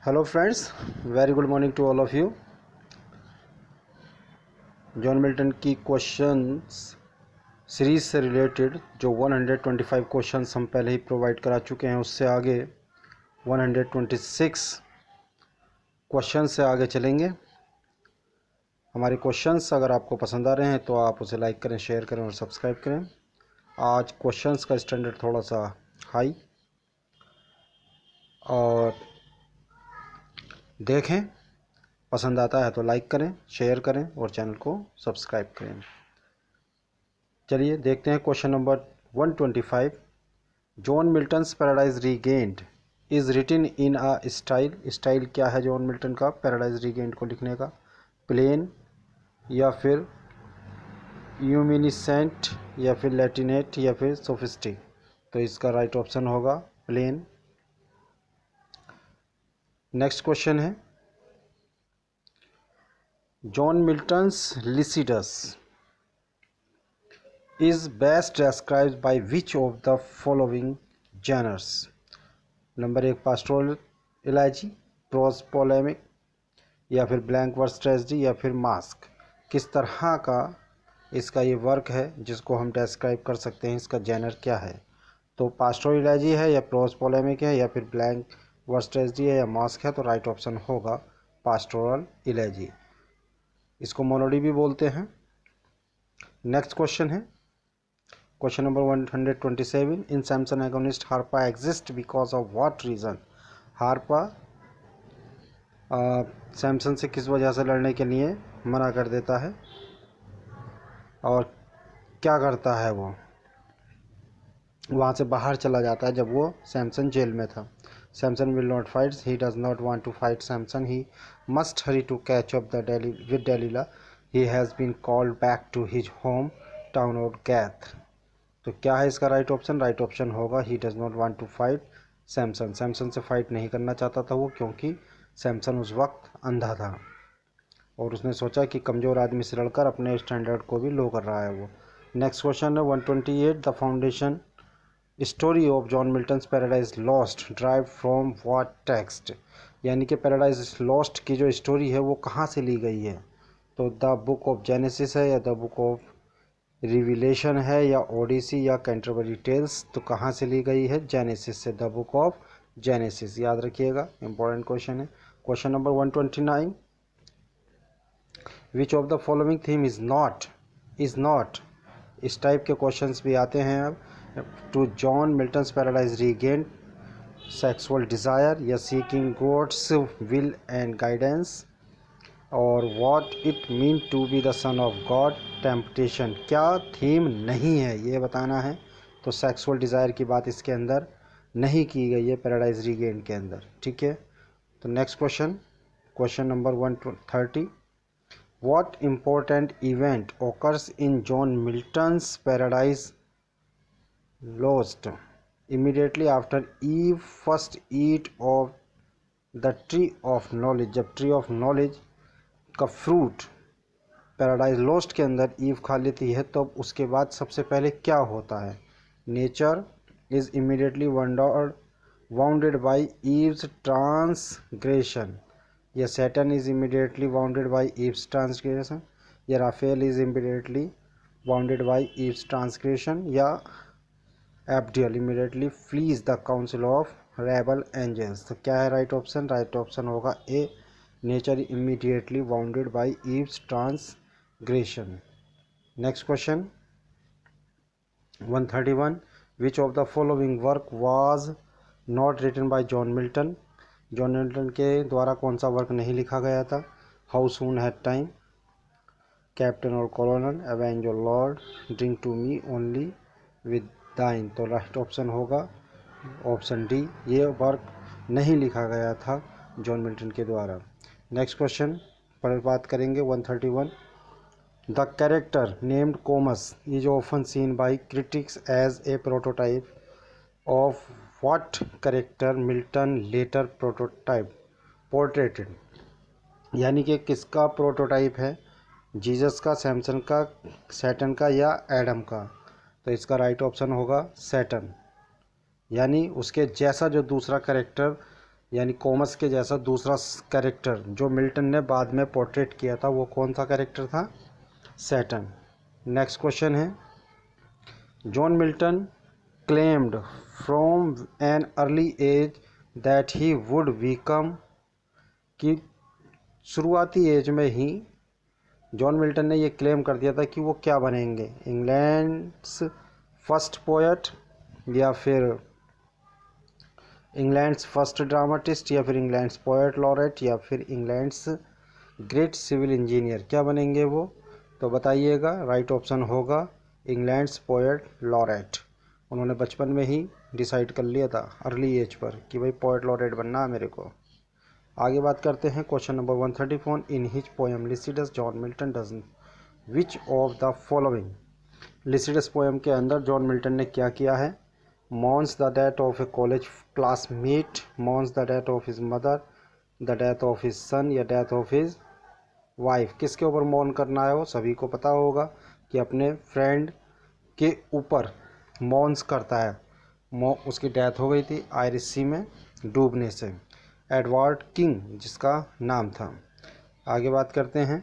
Hello friends, very good morning to all of you. John Milton की questions series से related जो 125 questions हम पहले ही प्रोवाइड करा चुके हैं, उससे आगे 126 क्वेश्चन से आगे चलेंगे। हमारे क्वेश्चंस अगर आपको पसंद आ रहे हैं तो आप उसे लाइक करें, शेयर करें और सब्सक्राइब करें। आज क्वेश्चंस का स्टैंडर्ड थोड़ा सा हाई और देखें, पसंद आता है तो लाइक करें, शेयर करें और चैनल को सब्सक्राइब करें। चलिए देखते हैं question number 125। John Milton's Paradise Regained is written in a style क्या है जॉन मिल्टन का पैराडाइज रीगेंड को लिखने का? प्लेन या फिर यूमिनिसेंट या फिर लैटिनेट या फिर सोफिस्टिक? तो इसका राइट ऑप्शन होगा प्लेन। नेक्स्ट क्वेश्चन है, John Milton's Lycidas is best described by which of the following genres? Number 1 pastoral इलायची, प्रोज पोलेमिक या फिर ब्लैंक वर्स ट्रेजेडी या फिर मास्क? किस तरह का इसका ये वर्क है जिसको हम डिस्क्राइब कर सकते हैं, इसका जेनर क्या है? तो पास्टोरल इलायची है या प्रोज पोलेमिक है या फिर ब्लैंक वर्स ट्रेजेडी है या मास्क है? तो राइट ऑप्शन होगा पास्टोरल इलायची। इसको मोनोडी भी बोलते हैं। नेक्स्ट क्वेश्चन है, question number 127। In Samson Agonistes Harapha exist because of what reason? Harapha Samson से किस वजह से लड़ने के लिए मना कर देता है और क्या करता है? वो वहाँ से बाहर चला जाता है जब वो सैमसन जेल में था। Samson will not fight, he does not want to fight Samson, he must hurry to catch up with Delilah, he has been called back to his hometown of Gath. तो क्या है इसका राइट ऑप्शन? राइट ऑप्शन होगा he does not want to fight Samson. Samson से fight नहीं करना चाहता था वो, क्योंकि सैमसन उस वक्त अंधा था और उसने सोचा कि कमज़ोर आदमी से लड़कर अपने स्टैंडर्ड को भी लो कर रहा है वो। नेक्स्ट क्वेश्चन है 128। The foundation story of John Milton's Paradise lost drive from what text? यानी कि पैराडाइज लॉस्ट की जो स्टोरी है वो कहाँ से ली गई है? तो द बुक ऑफ जेनेसिस है या द बुक ऑफ रिविलेशन है या ओडिसी या कैंटरबरी टेल्स? तो कहाँ से ली गई है? जेनेसिस से, द बुक ऑफ जेनेसिस। याद रखिएगा, इंपॉर्टेंट क्वेश्चन है। Question number 129। Which of the following theme is not इस टाइप के क्वेश्चंस भी आते हैं अब to John Milton's Paradise Regained? Sexual desire या seeking God's will and guidance और what it mean to be the son of God? Temptation. क्या थीम नहीं है ये बताना है। तो सेक्सुअल डिज़ायर की बात इसके अंदर नहीं की गई है पैराडाइज रीगेंड के अंदर, ठीक है। तो next question, question number 130। What important event occurs in John Milton's Paradise Lost immediately after Eve first eat of the tree of knowledge? जब ट्री ऑफ नॉलेज का फ्रूट पैराडाइज लॉस्ट के अंदर ewe खा लेती है तो उसके बाद सबसे पहले क्या होता है? Nature is immediately wounded by Eve's transgression या Saturn is immediately wounded by Eve's transgression या Raphael is immediately wounded by Eve's transgression या Abdiel immediately flees the council of rebel angels? तो क्या है राइट ऑप्शन? राइट ऑप्शन होगा A, nature immediately wounded by Eve's transgression. Next question 131। Which of the following work was not written by John Milton? John Milton के द्वारा कौन सा work नहीं लिखा गया था? How soon had time, captain और colonel, avenge your lord, drink to me only with thine? तो राइट ऑप्शन होगा ऑप्शन डी, ये वर्क नहीं लिखा गया था जॉन मिल्टन के द्वारा। नेक्स्ट क्वेश्चन पर बात करेंगे 131। The character named Comus is often seen by critics as a prototype of what character Milton later portrayed? यानी कि किसका प्रोटोटाइप है? जीसस का, सैमसन का, सैटन का या एडम का? तो इसका राइट ऑप्शन होगा सैटन। यानी उसके जैसा जो दूसरा कैरेक्टर यानी कॉमस के जैसा दूसरा कैरेक्टर जो मिल्टन ने बाद में पोर्ट्रेट किया था, वो कौन सा कैरेक्टर था? सैटर्न। नेक्स्ट क्वेश्चन है, John Milton claimed from an early age that he would become, कि शुरुआती एज में ही जॉन मिल्टन ने ये क्लेम कर दिया था कि वो क्या बनेंगे? इंग्लैंड्स फर्स्ट पोएट, या फिर इंग्लैंड्स फर्स्ट ड्रामाटिस्ट, या फिर इंग्लैंड्स पोएट लॉरेट, या फिर इंग्लैंड्स ग्रेट सिविल इंजीनियर? क्या बनेंगे वो? तो बताइएगा। राइट ऑप्शन होगा इंग्लैंड्स पोएट लॉरेट। उन्होंने बचपन में ही डिसाइड कर लिया था अर्ली एज पर कि भाई पोएट लॉरेट बनना है मेरे को। आगे बात करते हैं question number 134। In his poem Lycidas John Milton does which of the following? Lycidas poem के अंदर जॉन मिल्टन ने क्या किया है? Mourns the death of a college classmate, mourns the death of his mother, the death of his son, या death of his wife? किसके ऊपर मौन करना है? वो सभी को पता होगा कि अपने फ्रेंड के ऊपर मौन्स करता है। उसकी डेथ हो गई थी आयरिश सी में डूबने से, एडवर्ड किंग जिसका नाम था। आगे बात करते हैं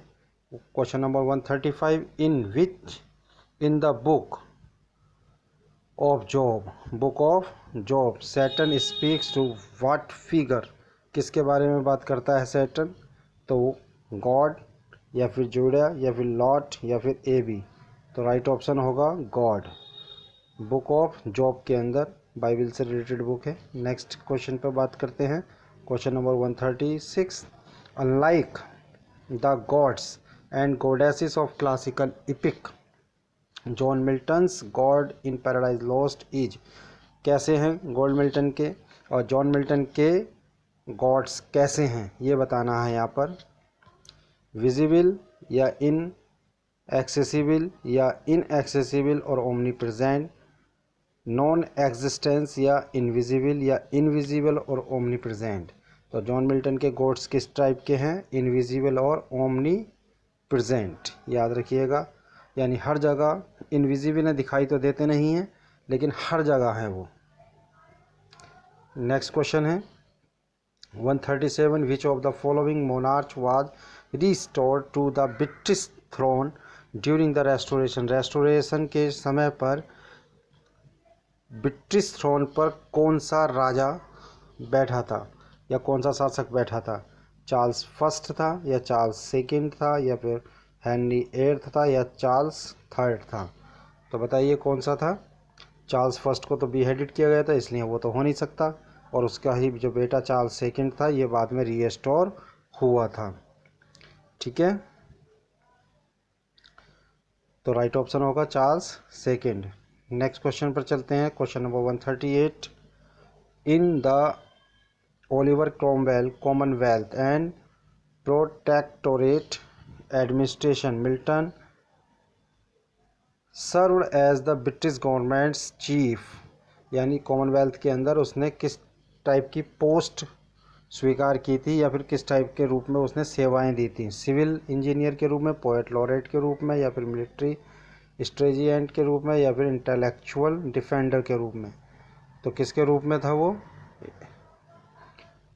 question number 135। In the book of Job, book of Job Saturn speaks to what figure? किसके बारे में बात करता है सैटर्न? तो गॉड, या फिर जूडा, या फिर लॉट, या फिर एबी? तो राइट ऑप्शन होगा गॉड। बुक ऑफ जॉब के अंदर बाइबल से रिलेटेड बुक है। नेक्स्ट क्वेश्चन पर बात करते हैं question number 136। Unlike the gods and goddesses of classical EPIC, John Milton's God in Paradise Lost is? कैसे हैं गॉड मिल्टन के और जॉन मिल्टन के गॉड्स कैसे हैं, ये बताना है यहाँ पर। विजिबल या इन एक्सेसिबल, या इनएक्सेसिबल और ओमनी प्रेजेंट, नॉन एग्जिस्टेंस या इनविजिबल, या इनविजिबल और ओमनी प्रेजेंट? तो जॉन मिल्टन के गॉड्स किस टाइप के हैं? इनविजिबल और ओमनी प्रेजेंट, याद रखिएगा। यानी हर जगह इनविजिबल है, दिखाई तो देते नहीं हैं लेकिन हर जगह हैं वो। नेक्स्ट क्वेश्चन है 137। Which of the following monarch was restored to the British throne during the restoration? Restoration के समय पर ब्रिटिश थ्रोन पर कौन सा राजा बैठा था या कौन सा शासक बैठा था? चार्ल्स फर्स्ट था, या चार्ल्स सेकंड था, या फिर हेनरी एट्थ था, या चार्ल्स थर्ड था? तो बताइए कौन सा था? चार्ल्स फर्स्ट को तो बीहेडेड किया गया था, इसलिए वो तो हो नहीं सकता। और उसका ही जो बेटा चार्ल्स सेकंड था, ये बाद में रीस्टोर हुआ था। ठीक है, तो राइट ऑप्शन होगा चार्ल्स सेकंड। नेक्स्ट क्वेश्चन पर चलते हैं question number 138। In the Oliver Cromwell commonwealth and protectorate administration, Milton served as the British government's chief, यानी कॉमनवेल्थ के अंदर उसने किस टाइप की पोस्ट स्वीकार की थी या फिर किस टाइप के रूप में उसने सेवाएं दी थी? सिविल इंजीनियर के रूप में, पोएट लॉरेट के रूप में, या फिर मिलिट्री स्ट्रेजिएंट के रूप में, या फिर इंटेलेक्चुअल डिफेंडर के रूप में? तो किसके रूप में था वो?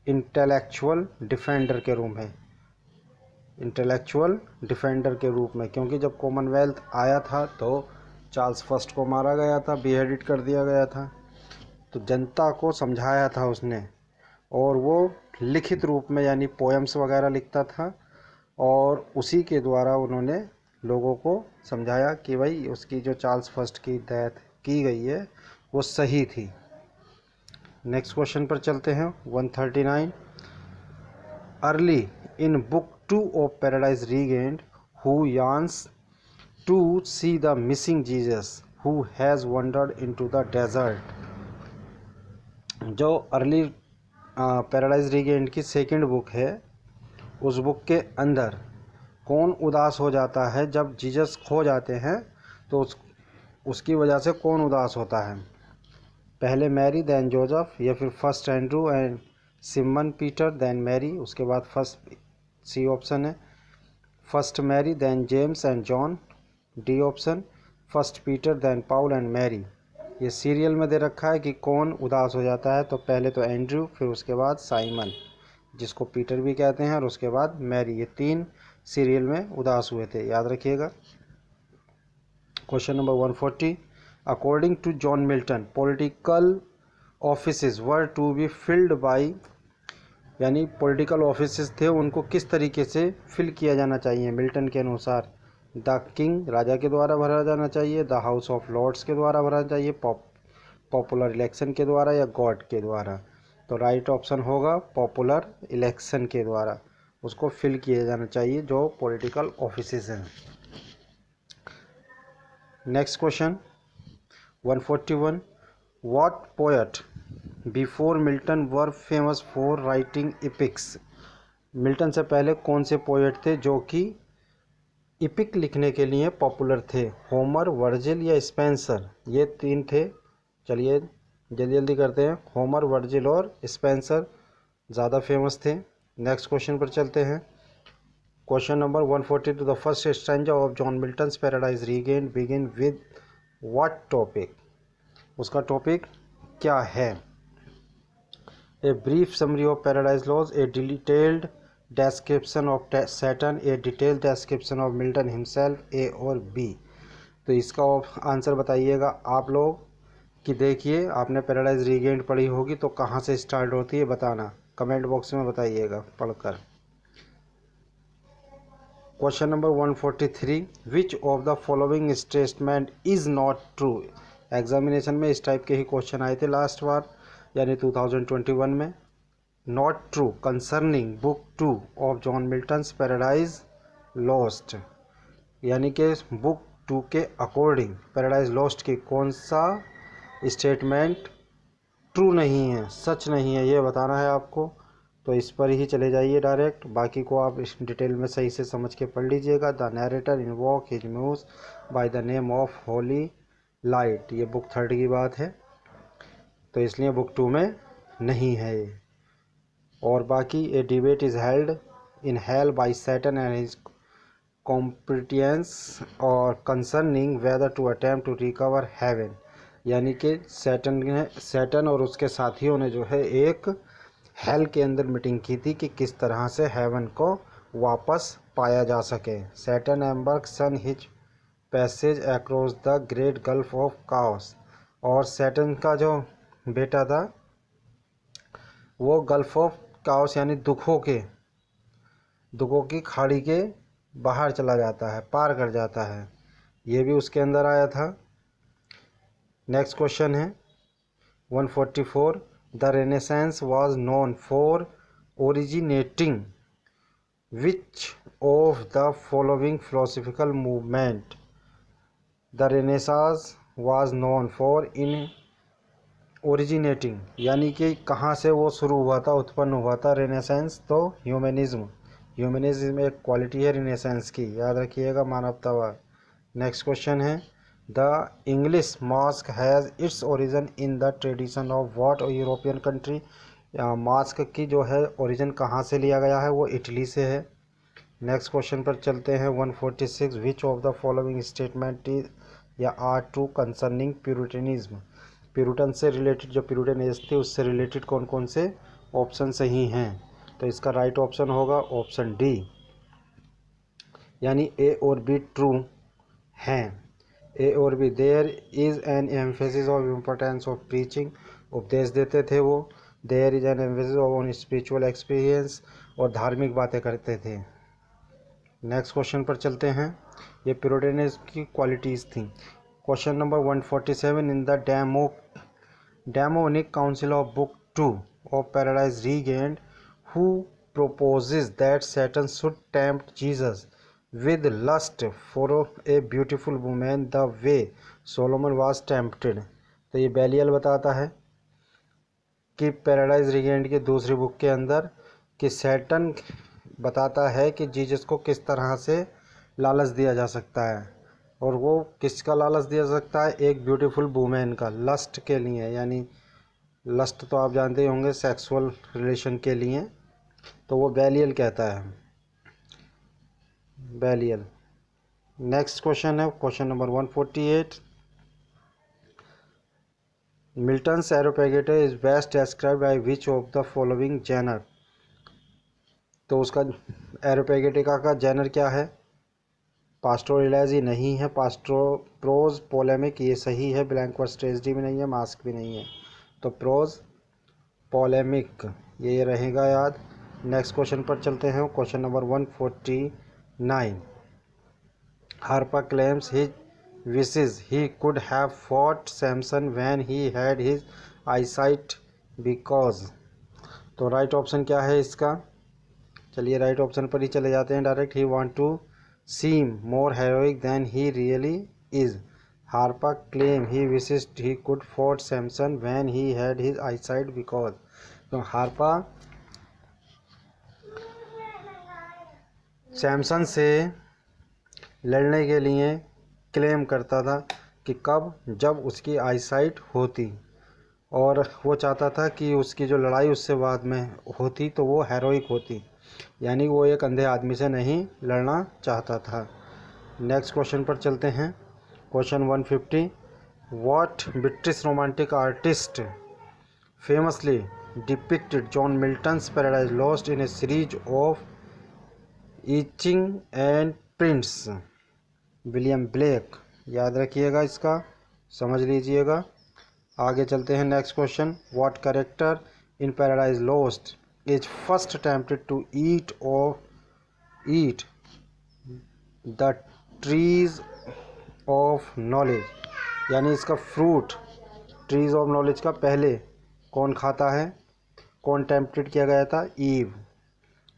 इंटेलेक्चुअल डिफेंडर के रूप में, इंटेलेक्चुअल डिफेंडर के रूप में। क्योंकि जब कॉमनवेल्थ आया था तो चार्ल्स फर्स्ट को मारा गया था, बीहेडेड कर दिया गया था। तो जनता को समझाया था उसने, और वो लिखित रूप में यानी पोएम्स वगैरह लिखता था, और उसी के द्वारा उन्होंने लोगों को समझाया कि भाई उसकी जो चार्ल्स फर्स्ट की डेथ की गई है वो सही थी। नेक्स्ट क्वेश्चन पर चलते हैं 139। Early in book 2 of paradise regained, who yearns to see the missing Jesus who has wandered into the desert? जो अर्ली पैराडाइज रीगेंड की सेकंड बुक है, उस बुक के अंदर कौन उदास हो जाता है जब जीसस खो जाते हैं? तो उसकी वजह से कौन उदास होता है? पहले मैरी दैन जोसेफ, या फिर first Andrew and Simon Peter then Mary? उसके बाद फर्स्ट सी ऑप्शन है, first Mary then James and John. D option, first Peter then Paul and Mary. ये सीरियल में दे रखा है कि कौन उदास हो जाता है, तो पहले तो एंड्रयू, फिर उसके बाद साइमन जिसको पीटर भी कहते हैं, और उसके बाद मैरी। ये 3 सीरियल में उदास हुए थे, याद रखिएगा। Question number 140, according to John Milton political offices were to be filled by, यानी पॉलिटिकल ऑफिसेज थे उनको किस तरीके से फिल किया जाना चाहिए मिल्टन के अनुसार। द किंग, राजा के द्वारा भरा जाना चाहिए, द हाउस ऑफ लॉर्ड्स के द्वारा भरा चाहिए, पॉपुलर इलेक्शन के द्वारा, या गॉड के द्वारा। तो राइट ऑप्शन होगा पॉपुलर इलेक्शन के द्वारा उसको फिल किया जाना चाहिए जो पॉलिटिकल ऑफिसेज हैं। Next question 141, what poet before Milton were famous for writing इपिक्स। Milton से पहले कौन से पोएट थे जो कि इपिक लिखने के लिए पॉपुलर थे। होमर, वर्जिल या स्पेंसर, ये 3 थे। चलिए जल्दी जल्दी करते हैं। होमर, वर्जिल और स्पेंसर ज़्यादा फेमस थे। नेक्स्ट क्वेश्चन पर चलते हैं। Question number 142, the first stanza of John Milton's Paradise Regained begin with what topic. उसका टॉपिक क्या है। A brief summary of Paradise Lost, a detailed description of Saturn, a detailed description of Milton himself, A और B। तो इसका answer बताइएगा आप लोग कि देखिए आपने पैराडाइज रीगेंड पढ़ी होगी तो कहाँ से स्टार्ट होती है बताना, कमेंट बॉक्स में बताइएगा पढ़कर। Question number 143, which of the following statement is not true. Examination में इस टाइप के ही क्वेश्चन आए थे लास्ट बार, यानी 2021 में। Not true concerning book 2 of John Milton's Paradise Lost, यानी कि बुक 2 के अकॉर्डिंग पैराडाइज लॉस्ट की कौन सा स्टेटमेंट ट्रू नहीं है, सच नहीं है, ये बताना है आपको। तो इस पर ही चले जाइए डायरेक्ट, बाकी को आप इस डिटेल में सही से समझ के पढ़ लीजिएगा। The narrator invoke his muse by the name of holy light, ये बुक 3 की बात है, तो इसलिए बुक 2 में नहीं है। और बाकी a debate is held in hell by Satan and his companions or concerning whether to attempt to recover heaven, यानी कि सैटर्न और उसके साथियों ने जो है एक हेल के अंदर मीटिंग की थी कि किस तरह से हेवन को वापस पाया जा सके। Satan embarks on his passage across the great gulf of Chaos, और सैटर्न का जो बेटा था वो गल्फ ऑफ काओस यानी दुखों की खाड़ी के बाहर चला जाता है, पार कर जाता है, ये भी उसके अंदर आया था। नेक्स्ट क्वेश्चन है 144, the renaissance was known for originating which of the following philosophical movement. The renaissance was known for in originating, यानी कि कहाँ से वो शुरू हुआ था, उत्पन्न हुआ था रेनेसांस, तो ह्यूमनिज्म एक क्वालिटी है रेनेसांस की, याद रखिएगा, मानवतावाद। नेक्स्ट क्वेश्चन है the English mask has its origin in the tradition of what European country. Mask की जो है ओरिजिन कहाँ से लिया गया है, वो इटली से है। नेक्स्ट क्वेश्चन पर चलते हैं 146, विच of the following statement is या आर ट्रू कंसर्निंग प्यूरिटनिज्म। प्यूरिटन से रिलेटेड, जो प्यूरिटन एज थी उससे रिलेटेड कौन कौन से ऑप्शन सही हैं। तो इसका राइट ऑप्शन होगा ऑप्शन डी, यानी ए और बी ट्रू हैं। ए और B, there is an emphasis of importance of preaching, उपदेश देते थे वो। There is an emphasis on spiritual experience, और धार्मिक बातें करते थे। नेक्स्ट क्वेश्चन पर चलते हैं, ये प्यूरिटनिज्म की क्वालिटीज़ थी। Question number 147, in the demonic council of book 2 of paradise regained, who proposes that Satan should tempt Jesus with lust for a beautiful woman the way Solomon was tempted। तो ये बैलियल बताता है कि पैराडाइज रीगेंड की दूसरी book के अंदर कि सैटन बताता है कि जीसस को किस तरह से लालच दिया जा सकता है, और वो किसका लालच दिया जा सकता है, एक ब्यूटीफुल वुमेन का, लस्ट के लिए, यानी लस्ट तो आप जानते ही होंगे सेक्सुअल रिलेशन के लिए, तो वो बैलियल कहता है, बैलियल। नेक्स्ट क्वेश्चन है question number 148, Milton's Areopagitica is best describe by which of the following genre. तो उसका एरोपेगेटिका का जेनर क्या है? पास्टोरलाइज नहीं है, प्रोज पोलेमिक ये सही है, ब्लैंक वर्स ट्रेजेडी भी नहीं है, मास्क भी नहीं है, तो प्रोज पोलेमिक ये रहेगा याद। नेक्स्ट क्वेश्चन पर चलते हैं, question number 149। Harper claims his wishes he could have fought Samson when he had his eyesight because। तो राइट ऑप्शन क्या है इसका? चलिए राइट ऑप्शन पर ही चले जाते हैं direct. He want to seem more heroic than he really is. Harapha claim he wishes he could fought Samson when he had his eyesight because. तो हार्पा सैमसन से लड़ने के लिए क्लेम करता था कि कब, जब उसकी आईसाइट होती, और वो चाहता था कि उसकी जो लड़ाई उससे बाद में होती तो वो हेरोइक होती, यानी वो एक अंधे आदमी से नहीं लड़ना चाहता था। नेक्स्ट क्वेश्चन पर चलते हैं, question 150। What British romantic artist famously depicted John Milton's Paradise Lost in a series of etching and prints? William Blake. याद रखिएगा, इसका समझ लीजिएगा। आगे चलते हैं next question. What character in Paradise Lost is first attempted to eat the trees of knowledge? यानी इसका फ्रूट ट्रीज ऑफ नॉलेज का पहले कौन खाता है? कौन टेम्प्टेड किया गया था? ईव।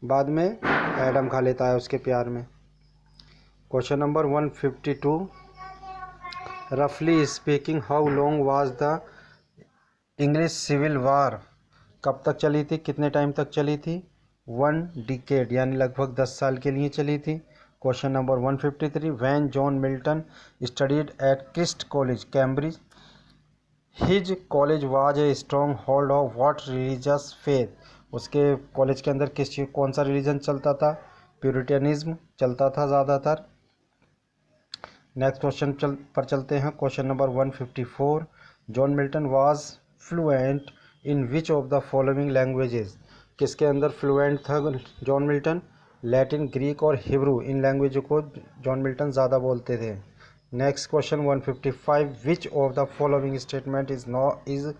बाद में एडम खा लेता है उसके प्यार में। Question number 152। रफली speaking how long was the English civil war? कब तक चली थी, कितने टाइम तक चली थी? 1 डिकेड, यानी लगभग 10 साल के लिए चली थी। Question number 153। When John Milton studied at Christ College Cambridge his college was a stronghold of what religious faith? उसके कॉलेज के अंदर कौन सा रिलीजन चलता था? प्यूरिटनिज्म चलता था ज़्यादातर। नेक्स्ट क्वेश्चन पर चलते हैं, question number 154। John Milton was fluent in which of the following languages? किसके अंदर फ्लुएंट था जॉन मिल्टन? लैटिन, ग्रीक और हिब्रू, इन लैंग्वेज को जॉन मिल्टन ज़्यादा बोलते थे। Next question 155। Which of the following statement is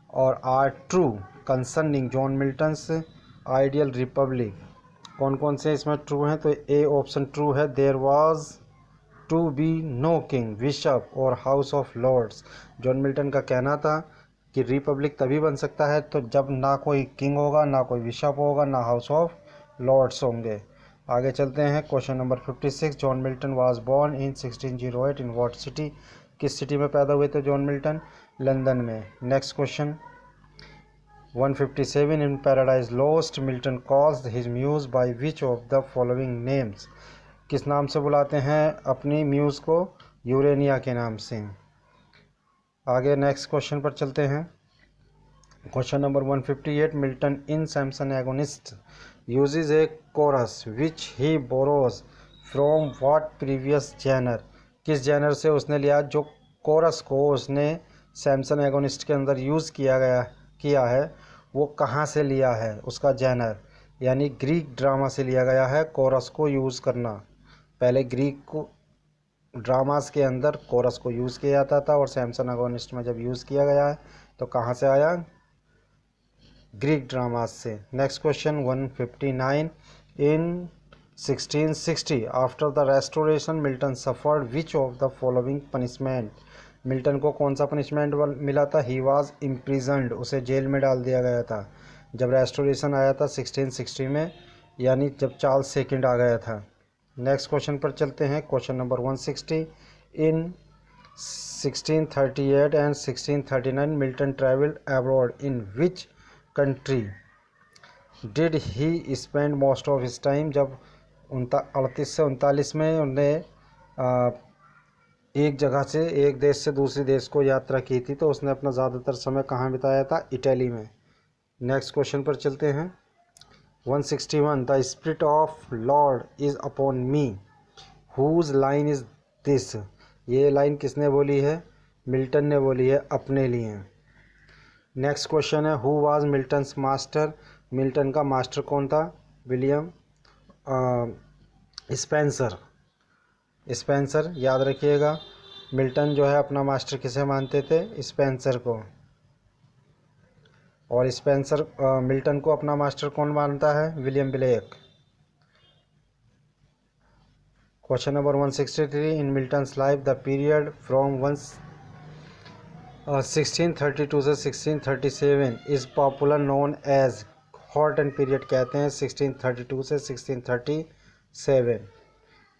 or are true concerning John Milton's ideal republic? कौन कौन से इसमें ट्रू हैं? तो ए ऑप्शन ट्रू है, there was to be no king, bishop और house of Lords. John Milton का कहना था कि रिपब्लिक तभी बन सकता है तो जब ना कोई किंग होगा, ना कोई बिशप होगा, ना हाउस ऑफ लॉर्ड्स होंगे। आगे चलते हैं, question number 56। John Milton was born in 1608 in what city? किस सिटी में पैदा हुए थे जॉन मिल्टन? लंदन में। Next question 157। In Paradise Lost Milton calls his muse by which of the following names? किस नाम से बुलाते हैं अपनी म्यूज़ को? यूरेनिया के नाम से। आगे नेक्स्ट क्वेश्चन पर चलते हैं, question number 158। Milton in Samson Agonistes uses a chorus which he borrows from what previous genre? किस जैनर से उसने लिया? जो कोरस को उसने सैमसन एगोनिस्ट के अंदर यूज़ किया है वो कहाँ से लिया है? उसका जैनर, यानी ग्रीक ड्रामा से लिया गया है कोरस को यूज़ करना। पहले ग्रीक को ड्रामास के अंदर कोरस को यूज़ किया जाता था और सैमसन एगोनिस्ट में जब यूज़ किया गया है तो कहाँ से आया? ग्रीक ड्रामास से। Next question 159। In 1660 after the restoration Milton suffered which of the following punishment? Milton को कौन सा पनिशमेंट मिला था? ही वाज इम्प्रिजन्ड, उसे जेल में डाल दिया गया था जब रेस्टोरेशन आया था 1660 में, यानी जब चार्ल्स सेकंड आ गया था। नेक्स्ट क्वेश्चन पर चलते हैं, question number 160। In 1638 and 1639 Milton travelled abroad in which country did he spend most of his time? जब 38 से 39 में उन्होंने एक जगह से, एक देश से दूसरे देश को यात्रा की थी तो उसने अपना ज़्यादातर समय कहाँ बिताया था? इटली में। नेक्स्ट क्वेश्चन पर चलते हैं, 161। The spirit of Lord is upon me whose line is this? ये लाइन किसने बोली है? मिल्टन ने बोली है अपने लिए। नेक्स्ट क्वेश्चन है who was Milton's master, Milton का मास्टर कौन था? William Spencer. स्पेंसर याद रखिएगा, मिल्टन जो है अपना मास्टर किसे मानते थे? स्पेंसर को। और स्पेंसर मिल्टन को अपना मास्टर कौन मानता है? William Blake. Question number 163 in Milton's life the period from 1632 से 1637 is popular known as Horton period कहते हैं 1632 से 1637।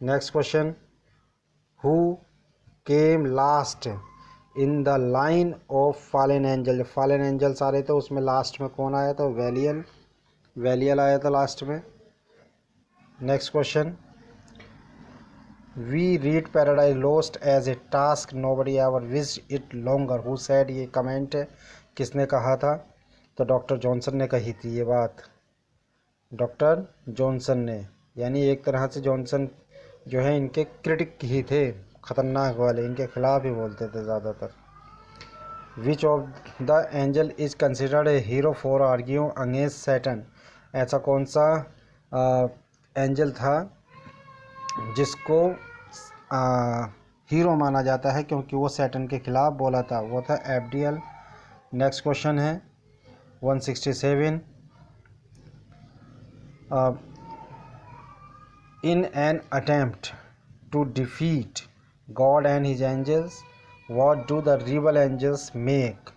Next question who came last in the line of fallen angel, fallen angels आ रहे थे उसमें लास्ट में कौन आया था? वेलियल आया था लास्ट में। Next question we read Paradise Lost as a task nobody ever wished it longer who said, ये कमेंट किसने कहा था? तो डॉक्टर जॉनसन ने कही थी ये बात, डॉक्टर जॉनसन ने। यानी एक तरह से जॉनसन जो है इनके क्रिटिक ही थे, ख़तरनाक वाले, इनके खिलाफ ही बोलते थे ज़्यादातर। विच of the angel is considered a hero for argue against Saturn, ऐसा कौन सा एंजल था जिसको हीरो माना जाता है क्योंकि वो सैटर्न के खिलाफ बोला था? वो था एब्डियल। नेक्स्ट क्वेश्चन है 167 in an attempt to defeat God and his angels what do the rebel angels make,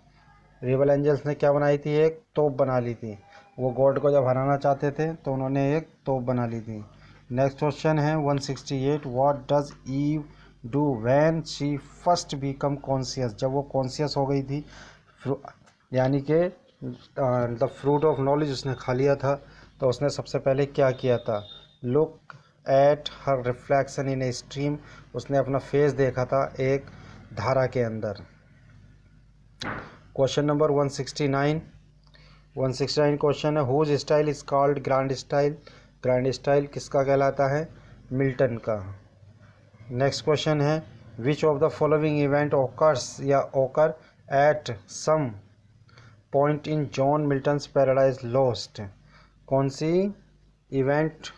rebel angels ने क्या बनाई थी? एक तोप बना ली थी। वो गॉड को जब हराना चाहते थे तो उन्होंने एक तोप बना ली थी। नेक्स्ट क्वेश्चन है 168 what does Eve do when she first become conscious, जब वो कॉन्शियस हो गई थी यानी कि द फ्रूट ऑफ नॉलेज उसने खा लिया था, तो उसने सबसे पहले क्या किया था? Look at her reflection in a stream, उसने अपना फेस देखा था एक धारा के अंदर। क्वेश्चन नंबर 169 क्वेश्चन है whose style is called grand style, grand style किसका कहलाता है? मिल्टन का। नेक्स्ट क्वेश्चन है which of the following event occurs या occur at some point in John Milton's Paradise Lost, कौन सी इवेंट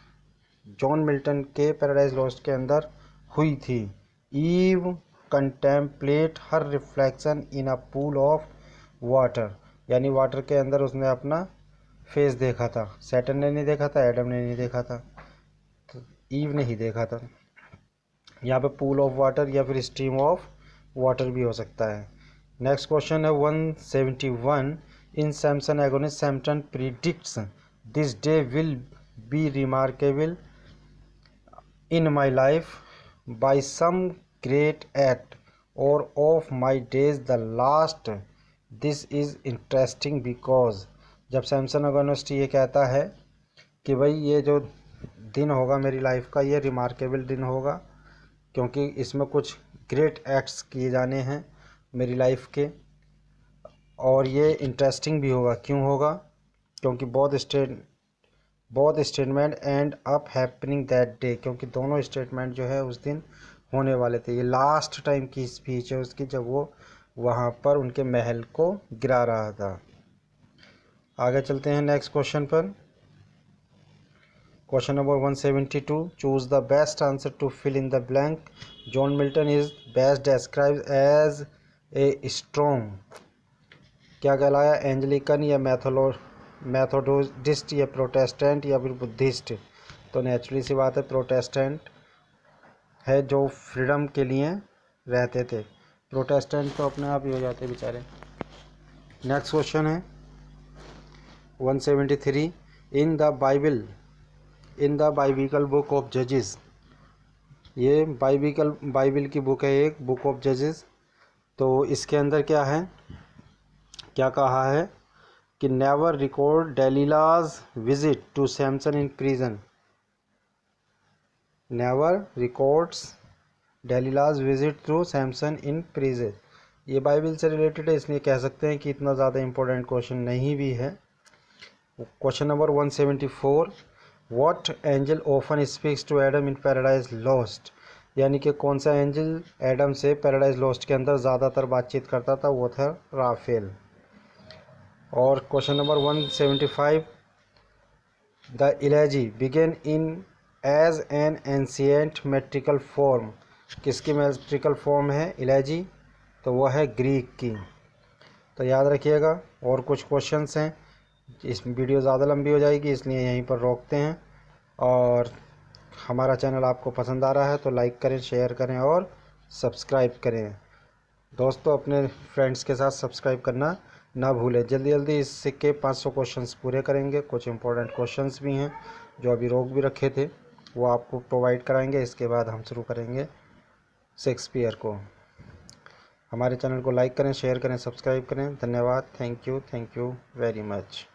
जॉन मिल्टन के पैराडाइज लॉस्ट के अंदर हुई थी? Ewe contemplate her reflection in a pool of water, यानी वाटर के अंदर उसने अपना फेस देखा था। सैटर्न ने नहीं देखा था, एडम ने नहीं देखा था, तो ईव ने ही देखा था। यहाँ पे पूल ऑफ वाटर या फिर स्ट्रीम ऑफ वाटर भी हो सकता है। नेक्स्ट क्वेश्चन है 171 in Samson Agonistes Samson predicts this day will be remarkable in my life by some great act or of my days the last, this is interesting because, जब Samson agonist ये कहता है कि भाई ये जो दिन होगा मेरी लाइफ का ये रिमार्केबल दिन होगा क्योंकि इसमें कुछ ग्रेट एक्ट्स किए जाने हैं मेरी लाइफ के, और ये इंटरेस्टिंग भी होगा। क्यों होगा? क्योंकि both statement and up happening that day, क्योंकि दोनों स्टेटमेंट जो है उस दिन होने वाले थे। ये लास्ट टाइम की स्पीच है उसकी जब वो वहाँ पर उनके महल को गिरा रहा था। आगे चलते हैं नेक्स्ट क्वेश्चन पर। Question number 172 choose the best answer to fill in the blank, John Milton is best describe as a strong, क्या कहलाया? एंजलिकन या मैथोडिस्ट या प्रोटेस्टेंट या फिर बुद्धिस्ट? तो नेचुरली सी बात है प्रोटेस्टेंट है जो फ्रीडम के लिए रहते थे, प्रोटेस्टेंट तो अपने आप ही हो जाते बेचारे। नेक्स्ट क्वेश्चन है 173 इन द बाइबिकल बुक ऑफ जजेस, ये बाइबिल की बुक है एक, बुक ऑफ जजेस। तो इसके अंदर क्या है, क्या कहा है कि never record Delilah's visit to Samson in prison, never records Delilah's visit to Samson in prison. ये बाइबिल से रिलेटेड है इसलिए कह सकते हैं कि इतना ज़्यादा इंपॉर्टेंट क्वेश्चन नहीं भी है। Question number 174 what angel often speaks to Adam in Paradise Lost, यानी कि कौन सा एंजल एडम से पैराडाइज लॉस्ट के अंदर ज़्यादातर बातचीत करता था? वो था राफेल। और question number 175, the elegy began in as an ancient metrical form. किसकी मेट्रिकल फॉर्म है इलेजी? तो वो है ग्रीक की। तो याद रखिएगा। और कुछ क्वेश्चंस हैं, इस वीडियो ज़्यादा लंबी हो जाएगी इसलिए यहीं पर रोकते हैं। और हमारा चैनल आपको पसंद आ रहा है तो लाइक करें, शेयर करें और सब्सक्राइब करें। दोस्तों अपने फ्रेंड्स के साथ सब्सक्राइब करना ना भूलें। जल्दी जल्दी इससे के 500 क्वेश्चंस पूरे करेंगे। कुछ इंपॉर्टेंट क्वेश्चंस भी हैं जो अभी रोक भी रखे थे, वो आपको प्रोवाइड कराएंगे। इसके बाद हम शुरू करेंगे शेक्सपियर को। हमारे चैनल को लाइक करें, शेयर करें, सब्सक्राइब करें। धन्यवाद। Thank you very much.